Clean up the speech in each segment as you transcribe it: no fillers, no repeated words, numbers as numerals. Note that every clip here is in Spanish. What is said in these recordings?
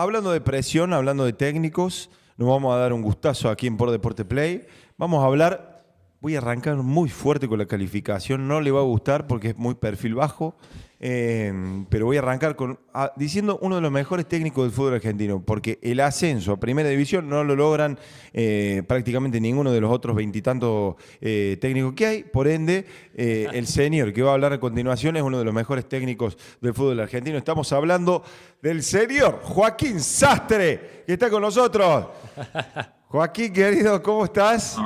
Hablando de presión, hablando de técnicos, nos vamos a dar un gustazo aquí en Por Deporte Play. Vamos a hablar, voy a arrancar muy fuerte con la calificación, no le va a gustar porque es muy perfil bajo, pero voy a arrancar diciendo uno de los mejores técnicos del fútbol argentino, porque el ascenso a Primera División no lo logran prácticamente ninguno de los otros veintitantos técnicos que hay. Por ende, el señor que va a hablar a continuación es uno de los mejores técnicos del fútbol argentino. Estamos hablando del señor Joaquín Sastre, que está con nosotros. Joaquín, querido, ¿cómo estás?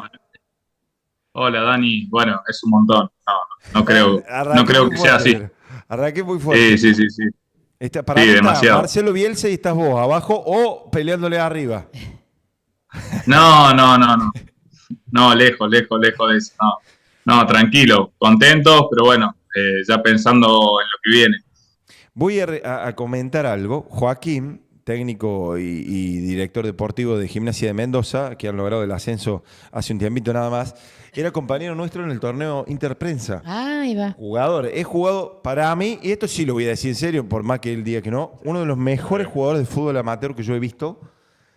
Hola Dani, bueno, es un montón. No creo, no Arranqué creo muy que sea fuerte, así. pero arranqué muy Sí, fuerte. sí, sí, sí. Para Sí, mí está demasiado. Marcelo Bielsa y estás vos, abajo o peleándole arriba. No, no, no, no. No, lejos, lejos, lejos de eso. No, no, tranquilo, contentos, pero bueno, ya pensando en lo que viene. Voy a comentar algo. Joaquín, técnico y director deportivo de Gimnasia de Mendoza, que han logrado el ascenso hace un tiempito nada más, era compañero nuestro en el torneo Interprensa. Ah, ahí va. Jugador, he jugado para mí, y esto sí lo voy a decir en serio, por más que él diga que no, uno de los mejores jugadores de fútbol amateur que yo he visto.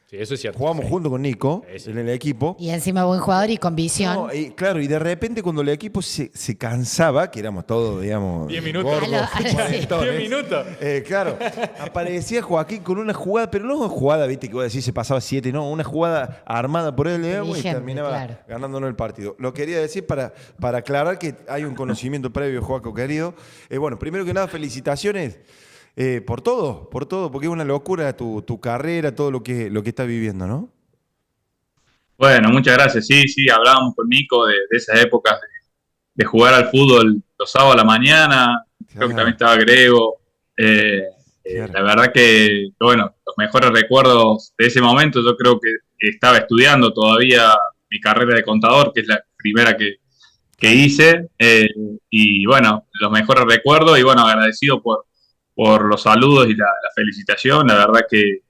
Sí, eso es cierto. Jugamos Sí. junto con Nico Sí, sí. en el equipo. Y encima buen jugador y con visión. No, y claro, y de repente cuando el equipo se cansaba, que éramos todos, digamos, 10 minutos. gordos, A lo- sí. cuarentones, 10 minutos. claro, aparecía Joaquín con una jugada, pero no una jugada, viste, que voy a decir se pasaba 7, no, una jugada armada por él, digamos, y Inteligente, terminaba claro. ganándonos el partido. Lo quería decir para aclarar que hay un conocimiento previo, Joaco, querido. Bueno, primero que nada, felicitaciones. Por todo, porque es una locura tu carrera, todo lo que estás viviendo, ¿no? Bueno, muchas gracias. Sí, sí, hablábamos con Nico de esas épocas de jugar al fútbol los sábados a la mañana. Creo que también Claro, estaba Grego. Eh, claro. la verdad que, bueno, los mejores recuerdos de ese momento, yo creo que estaba estudiando todavía mi carrera de contador, que es la primera que hice. Y bueno, los mejores recuerdos y bueno, agradecido por los saludos y la felicitación. La verdad que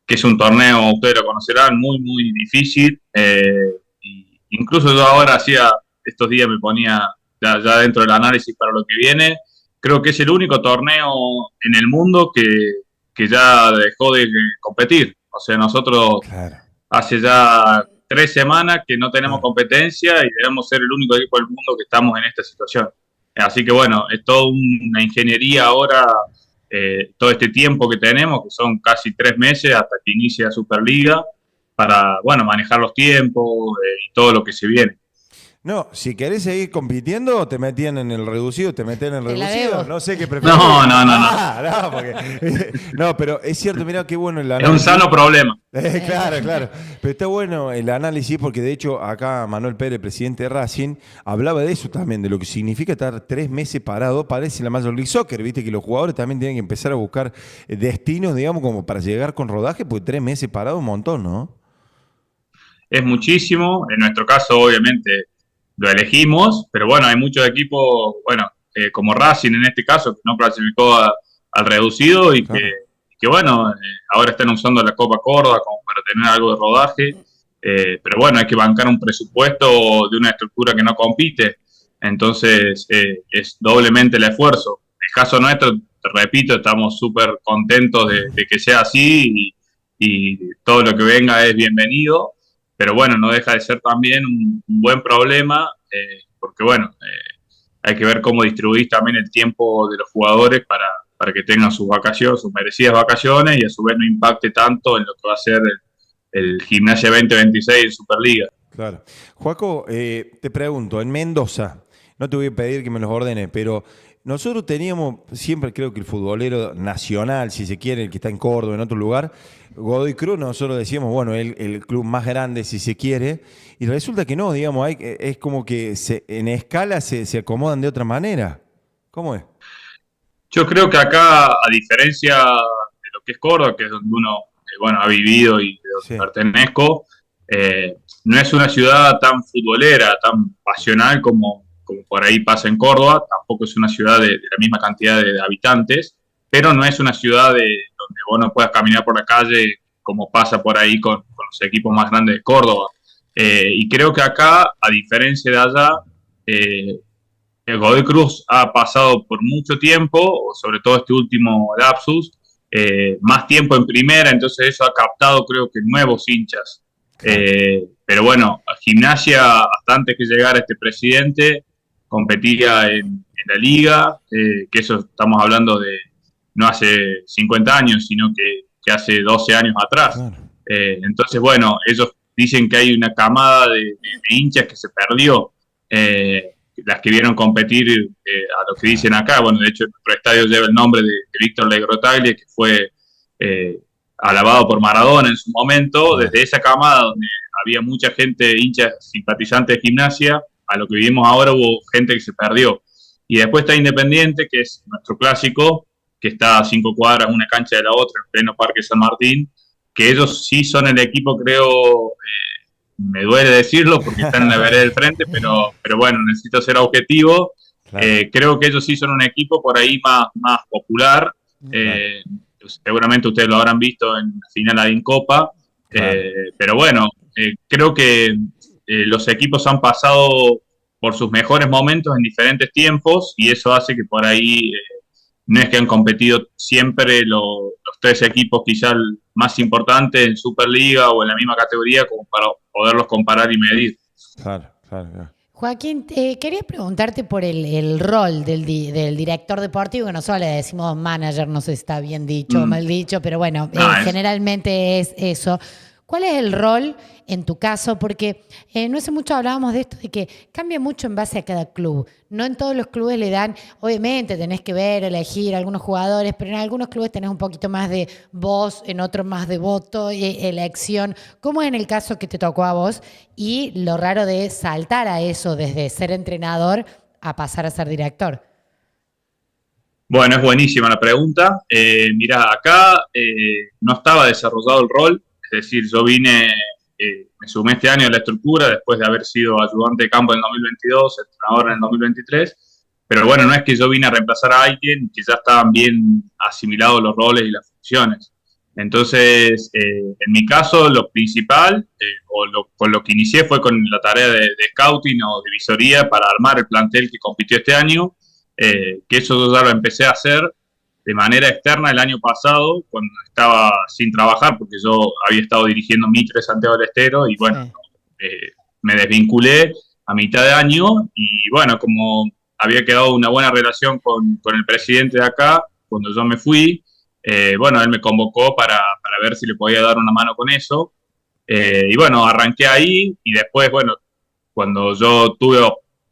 es un torneo, ustedes lo conocerán, muy, muy difícil. Incluso yo ahora estos días me ponía ya dentro del análisis para lo que viene. Creo que es el único torneo en el mundo que ya dejó de competir. O sea, nosotros Claro. hace ya 3 semanas que no tenemos Claro. competencia y debemos ser el único equipo del mundo que estamos en esta situación. Así que bueno, es toda una ingeniería ahora, todo este tiempo que tenemos, que son casi 3 meses hasta que inicie la Superliga, para, bueno, manejar los tiempos y todo lo que se viene. No, si querés seguir compitiendo, te metían en el reducido, te metían en el Te la reducido. debo. No sé qué preferís. No, no, no, no. No, porque, no, pero es cierto, mira qué bueno el Es un análisis. sano problema. Claro, claro. Pero está bueno el análisis porque de hecho acá Manuel Pérez, presidente de Racing, hablaba de eso también, de lo que significa estar 3 meses parado. Parece la Major League Soccer, viste que los jugadores también tienen que empezar a buscar destinos, digamos, como para llegar con rodaje, porque 3 meses parado es un montón, ¿no? Es muchísimo. En nuestro caso, obviamente, lo elegimos, pero bueno, hay muchos equipos, bueno, como Racing en este caso, que no clasificó al reducido y Claro. que bueno, ahora están usando la Copa Córdoba como para tener algo de rodaje, pero bueno, hay que bancar un presupuesto de una estructura que no compite, entonces es doblemente el esfuerzo. En el caso nuestro, te repito, estamos súper contentos de que sea así y todo lo que venga es bienvenido, pero bueno, no deja de ser también un buen problema, porque bueno, hay que ver cómo distribuís también el tiempo de los jugadores para que tengan sus vacaciones, sus merecidas vacaciones y a su vez no impacte tanto en lo que va a ser el Gimnasia 2026 en Superliga. Claro. Joaco, te pregunto, en Mendoza, no te voy a pedir que me los ordene, pero nosotros teníamos, siempre creo que el futbolero nacional, si se quiere, el que está en Córdoba, en otro lugar, Godoy Cruz, nosotros decíamos, bueno, el club más grande, si se quiere, y resulta que no, digamos, es como que en escala se acomodan de otra manera. ¿Cómo es? Yo creo que acá, a diferencia de lo que es Córdoba, que es donde uno bueno, ha vivido y de donde Sí, pertenezco, eh, no es una ciudad tan futbolera, tan pasional como por ahí pasa en Córdoba, tampoco es una ciudad de la misma cantidad de habitantes, pero no es una ciudad donde vos no puedas caminar por la calle como pasa por ahí con los equipos más grandes de Córdoba. Y creo que acá, a diferencia de allá, eh, el Godoy Cruz ha pasado por mucho tiempo, sobre todo este último lapsus, más tiempo en primera, entonces eso ha captado creo que nuevos hinchas. Pero bueno, Gimnasia, hasta antes que llegara este presidente, competía en la liga, que eso estamos hablando de no hace 50 años, sino que hace 12 años atrás. Claro. Entonces, bueno, ellos dicen que hay una camada de hinchas que se perdió, las que vieron competir a lo que dicen acá. Bueno, de hecho, nuestro estadio lleva el nombre de Víctor Legrotaglie, que fue alabado por Maradona en su momento. Desde esa camada donde había mucha gente, hinchas, simpatizantes de Gimnasia, a lo que vivimos ahora hubo gente que se perdió. Y después está Independiente, que es nuestro clásico, que está a 5 cuadras, una cancha de la otra, en pleno Parque San Martín, que ellos sí son el equipo, creo, me duele decirlo porque están en la vereda del frente, pero bueno, necesito ser objetivo. Claro. Creo que ellos sí son un equipo por ahí más popular. Seguramente ustedes lo habrán visto en la final de Incopa. Claro. Pero bueno, creo que los equipos han pasado por sus mejores momentos en diferentes tiempos y eso hace que por ahí no es que han competido siempre los 3 equipos quizás más importantes en Superliga o en la misma categoría como para poderlos comparar y medir. Claro, claro. Joaquín, quería preguntarte por el rol del director deportivo, que nosotros le decimos manager, no sé si está bien dicho o mal dicho, pero bueno, generalmente es eso. ¿Cuál es el rol en tu caso? Porque no hace mucho hablábamos de esto, de que cambia mucho en base a cada club. No en todos los clubes le dan, obviamente tenés que ver, elegir algunos jugadores, pero en algunos clubes tenés un poquito más de voz, en otros más de voto, elección. ¿Cómo es en el caso que te tocó a vos? Y lo raro de saltar a eso desde ser entrenador a pasar a ser director. Bueno, es buenísima la pregunta. Mirá, acá no estaba desarrollado el rol. Es decir, yo me sumé este año a la estructura después de haber sido ayudante de campo en el 2022, entrenador en el 2023, pero bueno, no es que yo vine a reemplazar a alguien, que ya estaban bien asimilados los roles y las funciones. Entonces, en mi caso, lo principal, con lo que inicié fue con la tarea de scouting o de visoría para armar el plantel que compitió este año, que eso yo ya lo empecé a hacer de manera externa el año pasado, cuando estaba sin trabajar, porque yo había estado dirigiendo Mitre Santiago del Estero, y bueno, me desvinculé a mitad de año, y bueno, como había quedado una buena relación con el presidente de acá, cuando yo me fui, bueno, él me convocó para ver si le podía dar una mano con eso, y bueno, arranqué ahí, y después, bueno, cuando yo tuve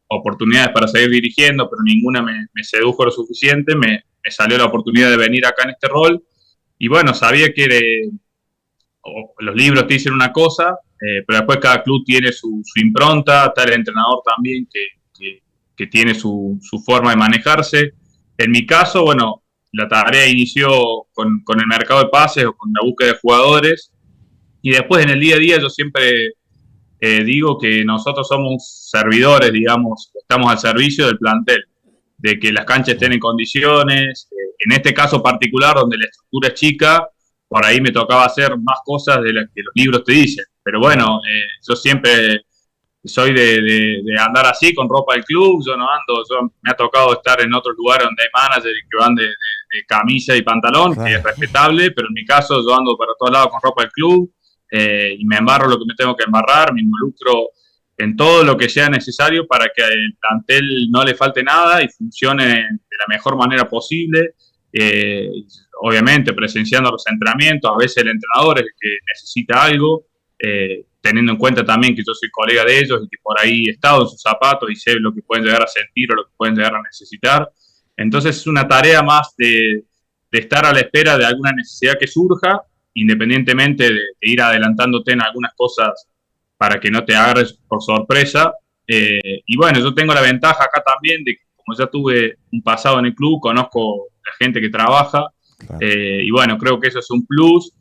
oportunidades para seguir dirigiendo, pero ninguna me sedujo lo suficiente, me salió la oportunidad de venir acá en este rol, y bueno, sabía que los libros te dicen una cosa, pero después cada club tiene su impronta, está el entrenador también que tiene su forma de manejarse. En mi caso, bueno, la tarea inició con el mercado de pases o con la búsqueda de jugadores, y después en el día a día yo siempre digo que nosotros somos servidores, digamos, estamos al servicio del plantel, de que las canchas estén en condiciones. En este caso particular, donde la estructura es chica, por ahí me tocaba hacer más cosas de las que los libros te dicen. Pero bueno, yo siempre soy de andar así, con ropa del club. Yo no ando, me ha tocado estar en otros lugares donde hay managers que van de camisa y pantalón, que es respetable, pero en mi caso yo ando para todos lados con ropa del club, y me embarro lo que me tengo que embarrar, me involucro en todo lo que sea necesario para que al plantel no le falte nada y funcione de la mejor manera posible. Obviamente presenciando los entrenamientos, a veces el entrenador es el que necesita algo, teniendo en cuenta también que yo soy colega de ellos y que por ahí he estado en sus zapatos y sé lo que pueden llegar a sentir o lo que pueden llegar a necesitar. Entonces es una tarea más de estar a la espera de alguna necesidad que surja, independientemente de ir adelantándote en algunas cosas para que no te agarres por sorpresa. Y bueno, yo tengo la ventaja acá también de que como ya tuve un pasado en el club, conozco la gente que trabaja, claro. Y bueno, creo que eso es un plus.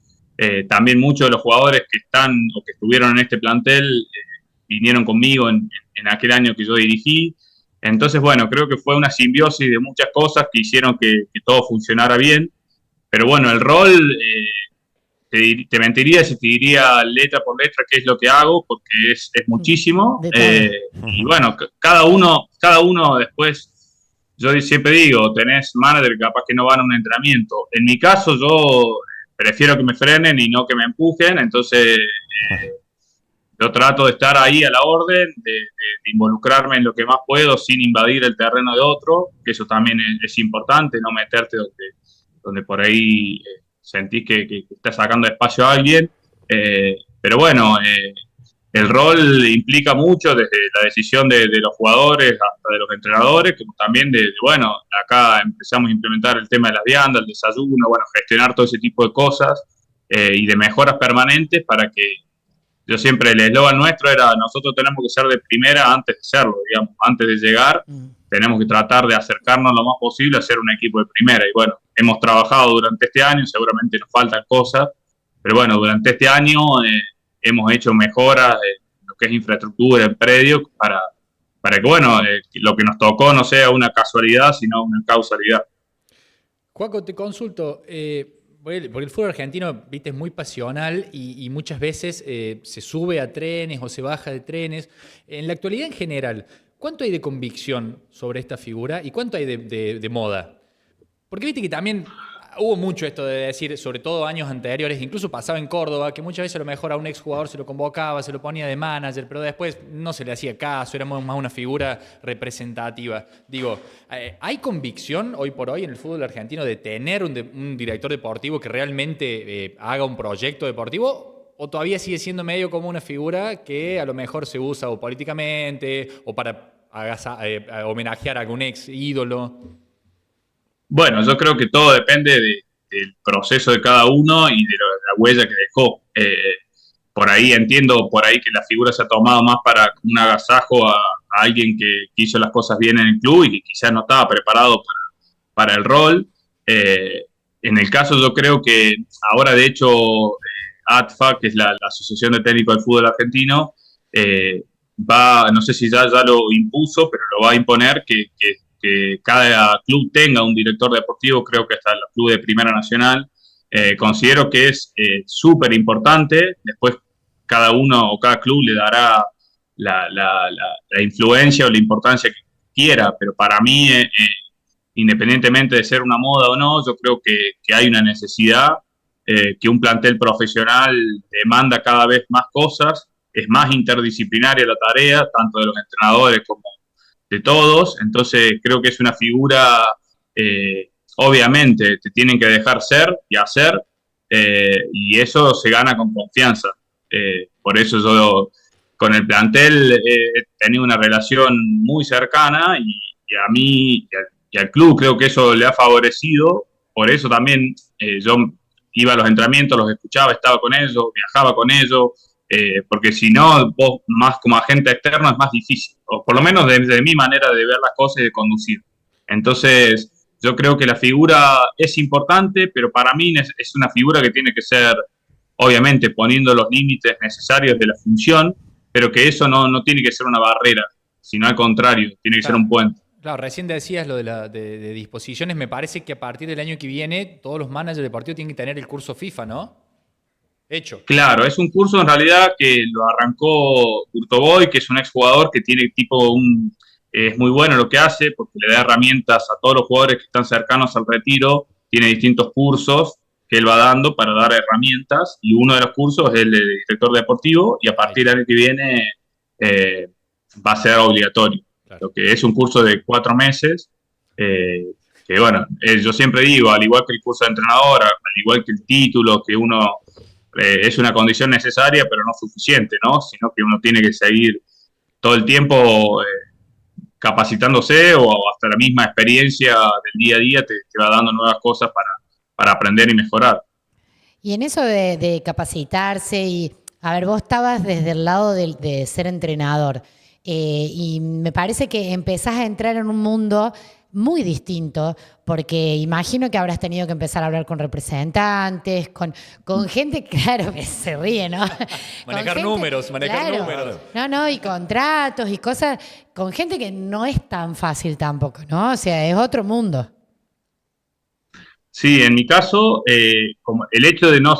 También muchos de los jugadores que están o que estuvieron en este plantel vinieron conmigo en aquel año que yo dirigí. Entonces, bueno, creo que fue una simbiosis de muchas cosas que hicieron que todo funcionara bien. Pero bueno, el rol... Te mentiría si te diría letra por letra qué es lo que hago, porque es muchísimo. Y bueno, cada uno después yo siempre digo, tenés manager que capaz que no van a un entrenamiento. En mi caso, yo prefiero que me frenen y no que me empujen, entonces yo trato de estar ahí a la orden, de involucrarme en lo que más puedo sin invadir el terreno de otro, que eso también es importante, no meterte donde por ahí sentís que estás sacando espacio a alguien. Pero bueno, el rol implica mucho desde la decisión de los jugadores hasta de los entrenadores, como también bueno, acá empezamos a implementar el tema de las viandas, el desayuno, bueno, gestionar todo ese tipo de cosas y de mejoras permanentes para que yo siempre, el eslogan nuestro era, nosotros tenemos que ser de primera antes de serlo, digamos, antes de llegar, tenemos que tratar de acercarnos lo más posible a ser un equipo de primera. Y bueno, hemos trabajado durante este año, seguramente nos faltan cosas, pero bueno, durante este año hemos hecho mejoras en lo que es infraestructura, en predios, para que, bueno, lo que nos tocó no sea una casualidad, sino una causalidad. Joaco, te consulto, porque el fútbol argentino, viste, es muy pasional y muchas veces se sube a trenes o se baja de trenes. En la actualidad en general, ¿cuánto hay de convicción sobre esta figura y cuánto hay de moda? Porque viste que también hubo mucho esto de decir, sobre todo años anteriores, incluso pasaba en Córdoba, que muchas veces a lo mejor a un exjugador se lo convocaba, se lo ponía de manager, pero después no se le hacía caso, era más una figura representativa. Digo, ¿hay convicción hoy por hoy en el fútbol argentino de tener un director deportivo que realmente haga un proyecto deportivo? ¿O todavía sigue siendo medio como una figura que a lo mejor se usa o políticamente o para homenajear a algún ex ídolo? Bueno, yo creo que todo depende del proceso de cada uno y de la huella que dejó. Por ahí entiendo que la figura se ha tomado más para un agasajo a alguien que hizo las cosas bien en el club y que quizás no estaba preparado para el rol. En el caso yo creo que ahora de hecho ATFA, que es la Asociación de Técnicos del Fútbol Argentino, no sé si ya lo impuso, pero lo va a imponer que cada club tenga un director deportivo, creo que hasta los clubes de Primera Nacional. Considero que es súper importante. Después cada uno o cada club le dará la influencia o la importancia que quiera, pero para mí, independientemente de ser una moda o no, yo creo que hay una necesidad, que un plantel profesional demanda cada vez más cosas, es más interdisciplinaria la tarea, tanto de los entrenadores como de todos. Entonces creo que es una figura, obviamente te tienen que dejar ser y hacer, y eso se gana con confianza. Por eso yo con el plantel he tenido una relación muy cercana y a mí y al club creo que eso le ha favorecido. Por eso también yo iba a los entrenamientos, los escuchaba, estaba con ellos, viajaba con ellos, porque si no, vos más como agente externo es más difícil, o por lo menos desde mi manera de ver las cosas y de conducir. Entonces, yo creo que la figura es importante, pero para mí es una figura que tiene que ser, obviamente, poniendo los límites necesarios de la función, pero que eso no tiene que ser una barrera, sino al contrario, tiene que ser un puente. Claro, recién decías lo de disposiciones. Me parece que a partir del año que viene todos los managers deportivos tienen que tener el curso FIFA, ¿no? Hecho. Claro, es un curso en realidad que lo arrancó Urtoboy, que es un exjugador que tiene es muy bueno lo que hace porque le da herramientas a todos los jugadores que están cercanos al retiro. Tiene distintos cursos que él va dando para dar herramientas y uno de los cursos es el de director deportivo y a partir del año que viene va a ser obligatorio. Claro. Lo que es un curso de 4 meses, que bueno, yo siempre digo, al igual que el curso de entrenador, al igual que el título, que uno es una condición necesaria, pero no suficiente, ¿no? Sino que uno tiene que seguir todo el tiempo capacitándose o hasta la misma experiencia del día a día te va dando nuevas cosas para aprender y mejorar. Y en eso de capacitarse y, a ver, vos estabas desde el lado de ser entrenador y me parece que empezás a entrar en un mundo muy distinto, porque imagino que habrás tenido que empezar a hablar con representantes, con gente, claro, que se ríe, ¿no? Manejar números. No, y contratos y cosas, con gente que no es tan fácil tampoco, ¿no? O sea, es otro mundo. Sí, en mi caso, como el hecho de no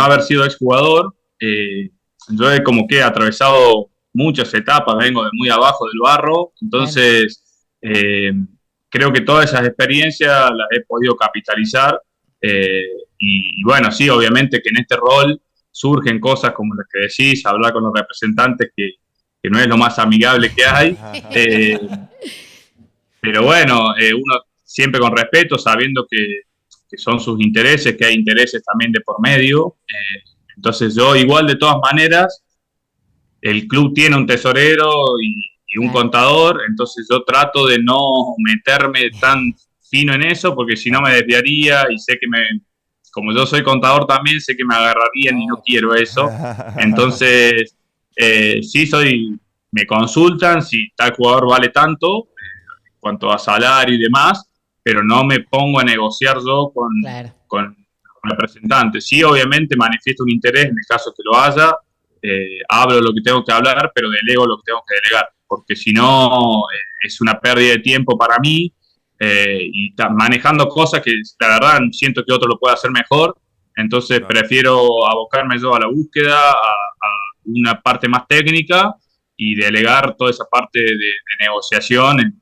haber sido exjugador, yo he como que atravesado muchas etapas, vengo de muy abajo del barro, entonces creo que todas esas experiencias las he podido capitalizar. Y bueno, sí, obviamente que en este rol surgen cosas como las que decís, hablar con los representantes, que no es lo más amigable que hay. Pero bueno, uno siempre con respeto, sabiendo que son sus intereses, que hay intereses también de por medio. Entonces yo igual de todas maneras, el club tiene un tesorero y un contador, entonces yo trato de no meterme tan fino en eso, porque si no me desviaría y sé que como yo soy contador también, sé que me agarrarían y no quiero eso. Entonces, me consultan si tal jugador vale tanto, en cuanto a salario y demás, pero no me pongo a negociar yo con representantes. Sí, obviamente manifiesto un interés en el caso que lo haya, hablo lo que tengo que hablar, pero delego lo que tengo que delegar, porque si no es una pérdida de tiempo para mí, y manejando cosas que la verdad siento que otro lo puede hacer mejor, entonces prefiero abocarme yo a la búsqueda, a una parte más técnica y delegar toda esa parte de negociación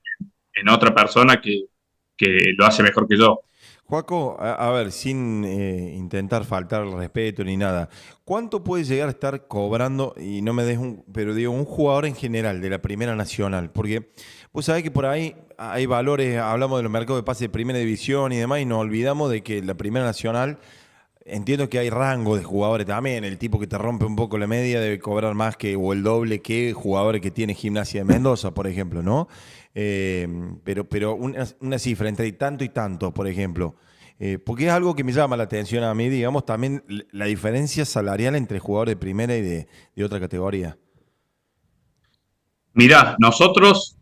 en otra persona que lo hace mejor que yo. Joaco, a ver, sin intentar faltar el respeto ni nada, ¿cuánto puede llegar a estar cobrando, y no me des pero digo, un jugador en general de la Primera Nacional? Porque vos sabés que por ahí hay valores, hablamos de los mercados de pase de Primera División y demás, y nos olvidamos de que la Primera Nacional, entiendo que hay rango de jugadores también, el tipo que te rompe un poco la media debe cobrar más o el doble que jugadores que tiene Gimnasia de Mendoza, por ejemplo, ¿no? Pero una cifra entre tanto y tanto, por ejemplo, porque es algo que me llama la atención a mí, digamos, también la diferencia salarial entre jugadores de primera y de otra categoría. Mirá,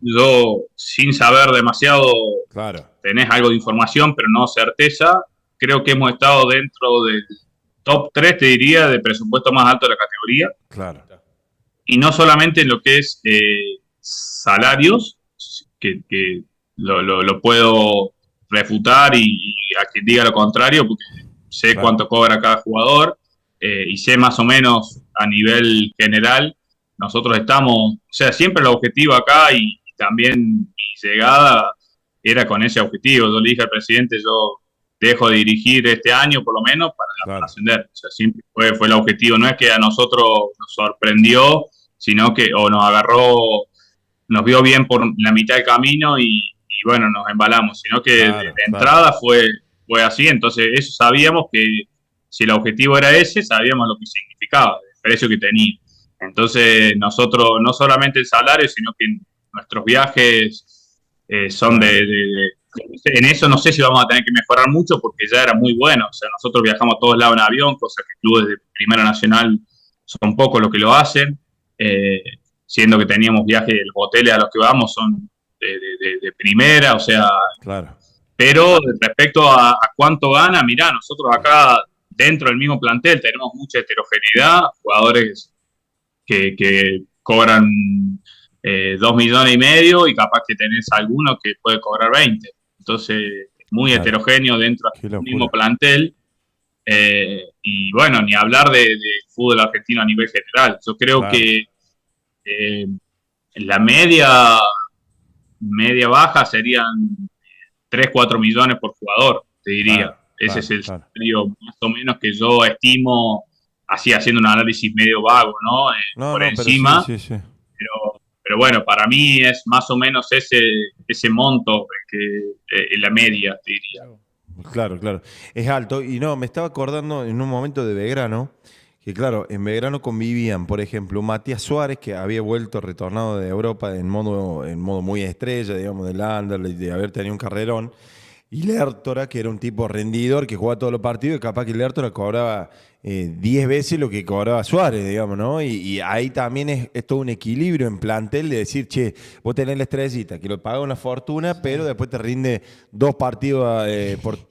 yo sin saber demasiado, Claro. tenés algo de información, pero no certeza, creo que hemos estado dentro del top 3, te diría, de presupuesto más alto de la categoría. Claro. Y no solamente en lo que es salarios, que lo puedo refutar y a quien diga lo contrario, porque sé cuánto cobra cada jugador, y sé más o menos a nivel general. Nosotros estamos, o sea, siempre el objetivo acá y también mi llegada era con ese objetivo. Yo le dije al presidente, yo dejo de dirigir este año por lo menos para ascender. O sea, siempre fue el objetivo. No es que a nosotros nos sorprendió, sino que o nos agarró, nos vio bien por la mitad del camino y bueno, nos embalamos, sino que de entrada fue así. Entonces eso sabíamos que si el objetivo era ese, sabíamos lo que significaba, el precio que tenía. Entonces nosotros no solamente el salario, sino que nuestros viajes son en eso no sé si vamos a tener que mejorar mucho porque ya era muy bueno. O sea, nosotros viajamos a todos lados en avión, cosa que clubes de Primera Nacional son pocos los que lo hacen, siendo que teníamos viajes, los hoteles a los que vamos son de primera, o sea, pero respecto a cuánto gana, mirá, nosotros acá dentro del mismo plantel tenemos mucha heterogeneidad, jugadores que cobran 2,5 millones y capaz que tenés alguno que puede cobrar 20. Entonces, muy heterogéneo dentro del mismo plantel. Y bueno, ni hablar de fútbol argentino a nivel general. Yo creo que la media baja serían 3-4 millones por jugador, te diría. Ese es el salario más o menos que yo estimo, así haciendo un análisis medio vago, ¿no? Por encima. Sí. Pero bueno, para mí es más o menos ese monto que la media, te diría. Claro. Es alto. Y no, me estaba acordando en un momento de Belgrano, que claro, en Belgrano convivían, por ejemplo, Matías Suárez, que había retornado de Europa en modo muy estrella, digamos, del Anderlecht, de haber tenido un carrerón, y Lertora, que era un tipo rendidor, que jugaba todos los partidos, y capaz que Lertora cobraba 10 veces lo que cobraba Suárez, digamos, ¿no? Y ahí también es todo un equilibrio en plantel de decir, che, vos tenés la estrellita, que lo paga una fortuna, pero después te rinde 2 partidos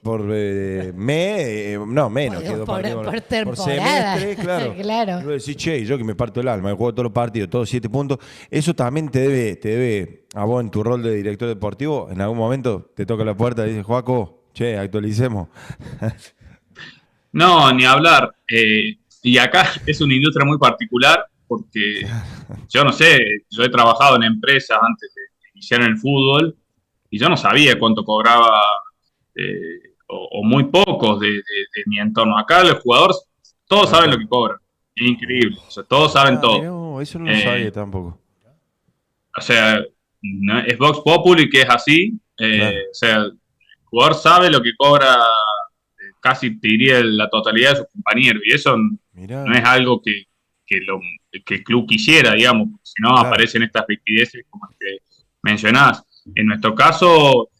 por mes, no, menos que 2 partidos por semestre, claro. Y vos decís, che, yo que me parto el alma, juego todos los partidos, todos 7 puntos, eso también te debe, a vos en tu rol de director deportivo, en algún momento te toca la puerta y dices, Joaco, che, actualicemos. No, ni hablar. Y acá es una industria muy particular porque yo no sé, yo he trabajado en empresas antes de iniciar en el fútbol y yo no sabía cuánto cobraba, o muy pocos de mi entorno. Acá los jugadores, todos saben lo que cobran. Es increíble. O sea, todos saben todo. No, eso no lo sabía tampoco. O sea, no, es Vox Populi que es así. Claro. O sea, el jugador sabe lo que cobra, casi te diría la totalidad de sus compañeros. Y eso Mirá. no es algo que el club quisiera, digamos, porque si no Claro. aparecen estas ripideces como las que mencionás. En nuestro caso,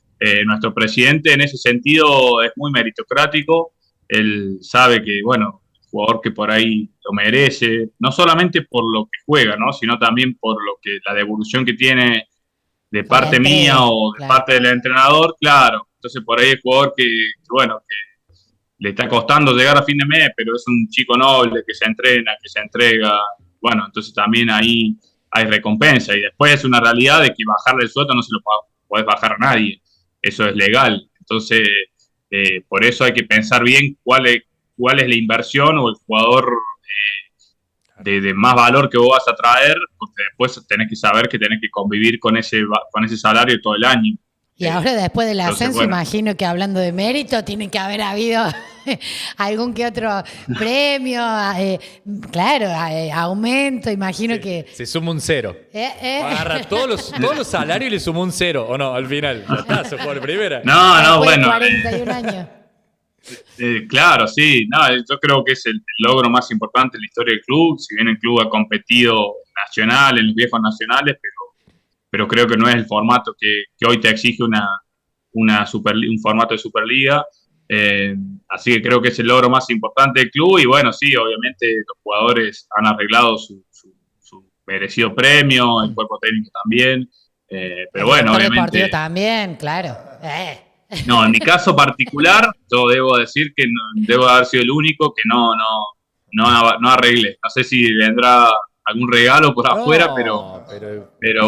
nuestro presidente en ese sentido es muy meritocrático. Él sabe que, bueno, el jugador que por ahí lo merece, no solamente por lo que juega, ¿no? Sino también por lo que la devolución que tiene de Por la parte entrega, mía o de claro. parte del entrenador, claro. Entonces por ahí el jugador que bueno, que le está costando llegar a fin de mes, pero es un chico noble que se entrena, que se entrega. Bueno, entonces también ahí hay recompensa. Y después es una realidad de que bajarle el sueldo no se lo podés bajar a nadie. Eso es legal. Entonces, por eso hay que pensar bien cuál es la inversión o el jugador de más valor que vos vas a traer, porque después tenés que saber que tenés que convivir con ese salario todo el año. Y ahora después del Entonces, ascenso, bueno. imagino que hablando de mérito, tiene que haber habido algún que otro premio, claro, aumento, imagino que... Se suma un 0. Agarra todos los salarios y le sumó un 0, ¿o no? Al final, ya está, se fue de primera. No, después de bueno. 41 años. Claro, sí. No, yo creo que es el logro más importante en la historia del club. Si bien el club ha competido nacional, en los viejos nacionales, pero creo que no es el formato que hoy te exige un formato de Superliga. Así que creo que es el logro más importante del club. Y bueno, sí, obviamente los jugadores han arreglado su merecido premio, el cuerpo técnico también. Pero bueno, El obviamente. deportivo también, claro. No, en mi caso particular, yo debo decir que debo haber sido el único que no arreglé. No sé si vendrá algún regalo por afuera, pero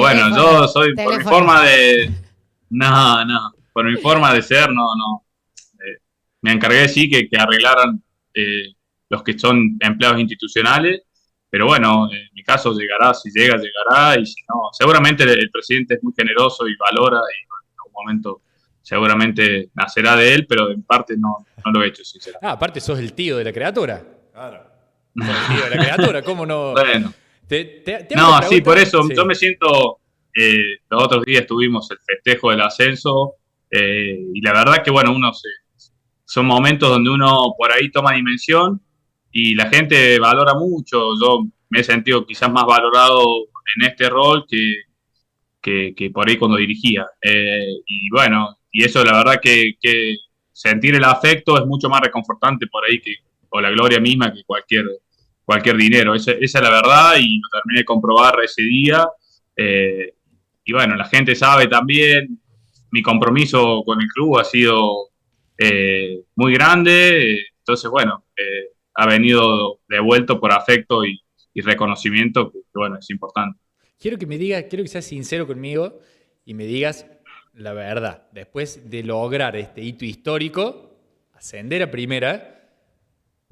bueno, Teléfono, yo soy, por mi teléfono. forma de... No, por mi forma de ser, no. Me encargué, sí, que arreglaran los que son empleados institucionales, pero bueno, en mi caso llegará, si llega, llegará, y si no, seguramente el presidente es muy generoso y valora, y en algún momento seguramente nacerá de él, pero en parte no lo he hecho, sinceramente. Aparte sos el tío de la criatura. Claro. Sos el tío de la criatura, ¿cómo no? Bueno, Te hago no, una sí, pregunta. por eso Sí. yo me siento, los otros días tuvimos el festejo del ascenso, y la verdad que, bueno, son momentos donde uno por ahí toma dimensión y la gente valora mucho. Yo me he sentido quizás más valorado en este rol que por ahí cuando dirigía. Y bueno, y eso la verdad que sentir el afecto es mucho más reconfortante por ahí o la gloria misma que cualquier dinero. Esa es la verdad y lo terminé de comprobar ese día. Y bueno, la gente sabe también, mi compromiso con el club ha sido muy grande. Entonces, bueno, ha venido devuelto por afecto y reconocimiento, que bueno, es importante. Quiero que seas sincero conmigo y me digas la verdad. Después de lograr este hito histórico, ascender a primera,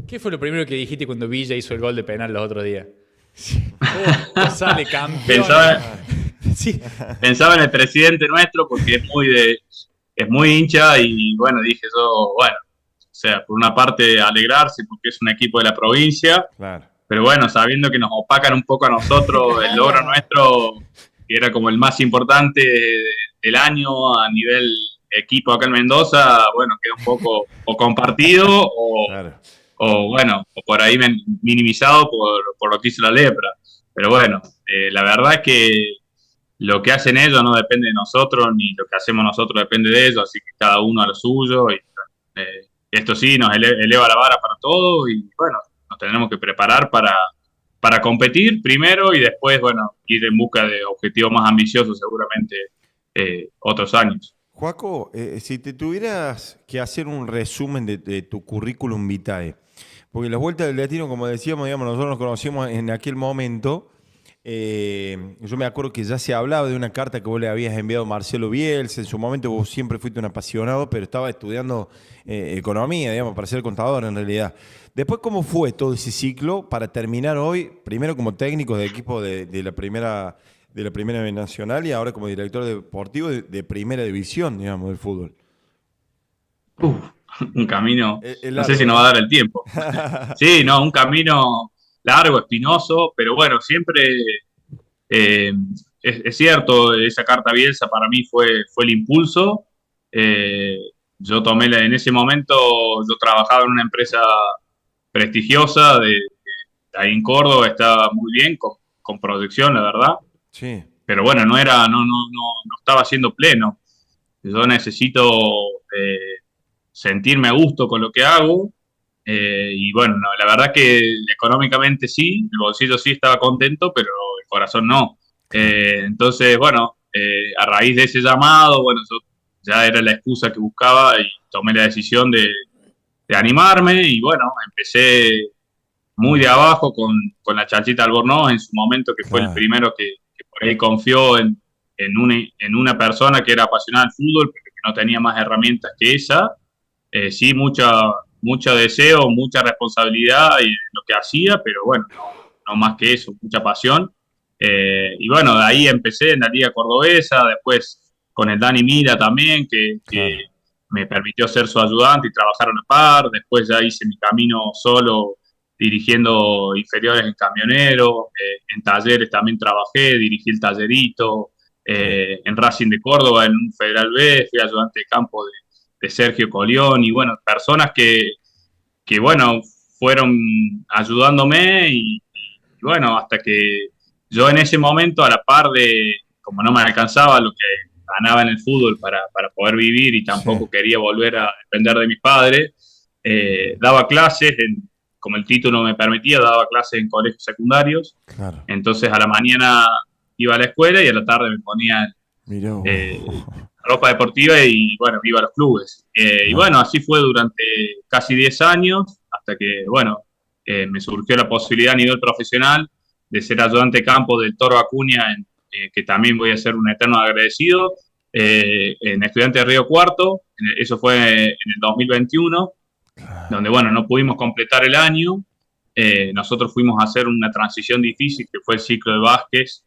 ¿qué fue lo primero que dijiste cuando Villa hizo el gol de penal los otros días? Sale campeón. Pensaba en el presidente nuestro porque es muy hincha y bueno, dije yo, bueno, o sea, por una parte alegrarse porque es un equipo de la provincia, Claro. pero bueno, sabiendo que nos opacan un poco a nosotros el logro nuestro, que era como el más importante del año a nivel equipo acá en Mendoza, bueno, queda un poco o compartido Claro. o bueno, o por ahí minimizado por lo que hizo la lepra. Pero bueno, la verdad es que lo que hacen ellos no depende de nosotros, ni lo que hacemos nosotros depende de ellos, así que cada uno a lo suyo. Y esto sí nos eleva la vara para todos y bueno, nos tenemos que preparar para competir primero y después, bueno, ir en busca de objetivos más ambiciosos seguramente otros años. Joaco, si te tuvieras que hacer un resumen de tu currículum vitae, porque las vueltas del latino, como decíamos, digamos, nosotros nos conocimos en aquel momento. Yo me acuerdo que ya se hablaba de una carta que vos le habías enviado a Marcelo Bielsa. En su momento vos siempre fuiste un apasionado, pero estaba estudiando economía, digamos, para ser contador en realidad. Después, ¿cómo fue todo ese ciclo para terminar hoy, primero como técnico de equipo de la primera de la Primera B Nacional y ahora como director deportivo de Primera División, digamos, del fútbol. Un camino, no sé largo, si nos va a dar el tiempo. Sí, no, un camino largo, espinoso, pero bueno, siempre es cierto, esa carta Bielsa para mí fue el impulso. Yo tomé en ese momento, yo trabajaba en una empresa prestigiosa ahí en Córdoba, estaba muy bien, con proyección, la verdad. Sí. Pero bueno, no estaba siendo pleno. Yo necesito sentirme a gusto con lo que hago. Y bueno, no, la verdad que económicamente sí, el bolsillo sí estaba contento, pero el corazón no. Entonces, bueno, a raíz de ese llamado, bueno, yo ya era la excusa que buscaba y tomé la decisión de animarme y bueno, empecé muy de abajo con la Chanchita Albornoz en su momento, que fue el primero que por ahí confió en una persona que era apasionada del fútbol, pero que no tenía más herramientas que esa. Sí, mucho deseo, mucha responsabilidad en lo que hacía, pero bueno, no más que eso, mucha pasión. Y bueno, de ahí empecé en la Liga Cordobesa, después con el Dani Mira también, que me permitió ser su ayudante y trabajar a la par. Después ya hice mi camino solo dirigiendo inferiores en Camionero, en Talleres también trabajé, dirigí el Tallerito, en Racing de Córdoba, en un Federal B, fui ayudante de campo de Sergio Colión, y bueno, personas que bueno, fueron ayudándome y bueno, hasta que yo en ese momento, a la par de, como no me alcanzaba lo que ganaba en el fútbol para poder vivir y tampoco quería volver a depender de mis padres, daba clases, como el título me permitía, daba clases en colegios secundarios. Claro. Entonces a la mañana iba a la escuela y a la tarde me ponía ropa deportiva y bueno, iba a los clubes. Y bueno, así fue durante casi 10 años, hasta que bueno, me surgió la posibilidad a nivel profesional de ser ayudante de campo del Toro Acuña, que también voy a ser un eterno agradecido, en Estudiantes de Río Cuarto. Eso fue en el 2021, donde bueno, no pudimos completar el año. Nosotros fuimos a hacer una transición difícil, que fue el ciclo de Vázquez,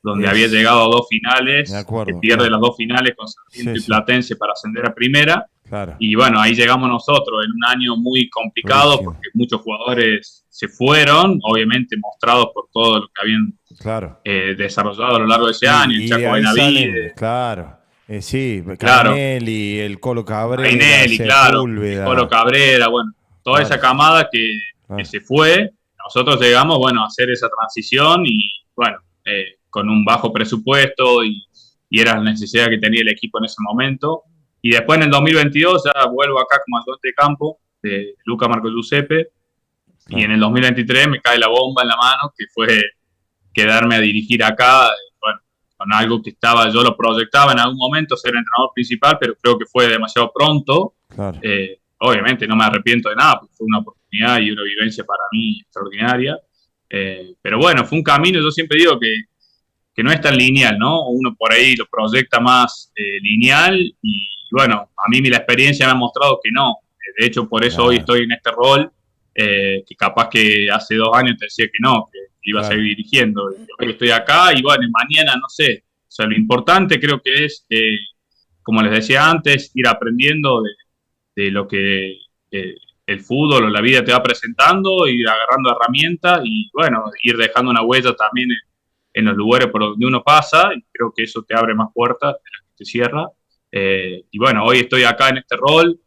donde había llegado a 2 finales, que pierde las 2 finales con Sarmiento y Platense para ascender a primera. Claro. Y bueno, ahí llegamos nosotros en un año muy complicado, porque muchos jugadores se fueron, obviamente mostrados por todo lo que habían desarrollado a lo largo de ese año, el Chaco Benavides. Claro. Sí, Carinelli, el Colo Cabrera, el Colo Cabrera, bueno, toda esa camada que se fue. Nosotros llegamos, bueno, a hacer esa transición y bueno, con un bajo presupuesto y era la necesidad que tenía el equipo en ese momento. Y después en el 2022 ya vuelvo acá como ayudante de campo de Luca Marco Giuseppe, y en el 2023 me cae la bomba en la mano, que fue quedarme a dirigir acá, bueno, con algo que yo lo proyectaba en algún momento, ser entrenador principal, pero creo que fue demasiado pronto. Claro. Obviamente no me arrepiento de nada, porque fue una oportunidad y una vivencia para mí extraordinaria. Pero bueno, fue un camino, yo siempre digo que no es tan lineal, ¿no? Uno por ahí lo proyecta más lineal y bueno, a mí la experiencia me ha mostrado que no. De hecho, por eso hoy estoy en este rol, que capaz que hace 2 años te decía que no, que iba a seguir dirigiendo. Hoy estoy acá y bueno, mañana no sé. O sea, lo importante creo que es, como les decía antes, ir aprendiendo de lo que el fútbol o la vida te va presentando, ir agarrando herramientas y bueno, ir dejando una huella también en los lugares por donde uno pasa, y creo que eso te abre más puertas de las que te cierra. Y bueno, hoy estoy acá en este rol.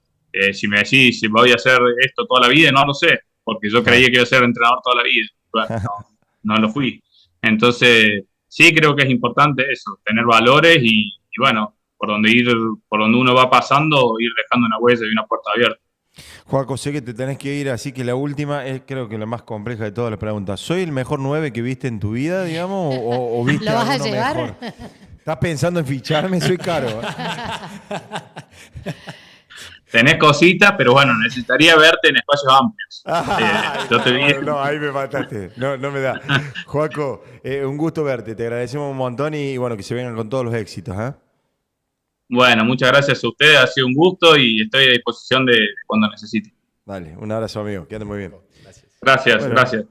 Si me decís si voy a hacer esto toda la vida, no lo sé, porque yo creía que iba a ser entrenador toda la vida. Bueno, no lo fui. Entonces, sí creo que es importante eso, tener valores y bueno, por donde uno va pasando, ir dejando una huella y una puerta abierta. Joaco, sé que te tenés que ir, así que la última es creo que la más compleja de todas las preguntas. ¿Soy el mejor 9 que viste en tu vida, digamos, o viste ¿Lo vas a alguno llevar? mejor? ¿Estás pensando en ficharme? Soy caro. Tenés cositas, pero bueno, necesitaría verte en espacios amplios. Yo te dije. No, ahí me mataste. No me da. Joaco, un gusto verte. Te agradecemos un montón y bueno, que se vengan con todos los éxitos. Bueno, muchas gracias a ustedes. Ha sido un gusto y estoy a disposición de cuando necesiten. Dale, un abrazo, amigo. Que anden muy bien. Gracias.